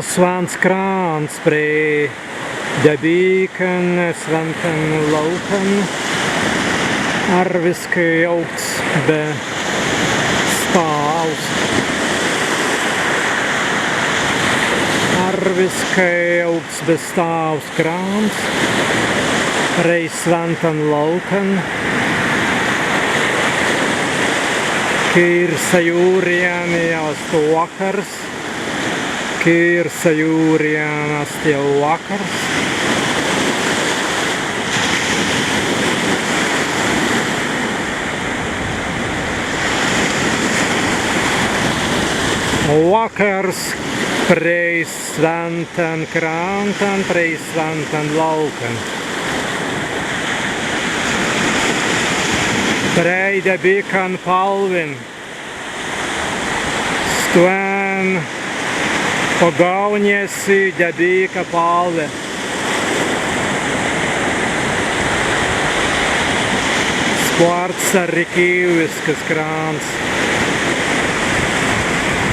Svans krāns prie Debīkan, Svantan laukan, arviskai augsts be stāvs. Arviskai augsts be stāvs krāns prie Svantan laukan, Kirsa jūrieni jau vakars. Kirsa jūrienas jau vakars. Vakars prie Svantan krantan, prie Svantan laukan. Prie Debīkan palvin. Stuen pagauniesi Debīka palve. Sports ar Rikīviskas krāns.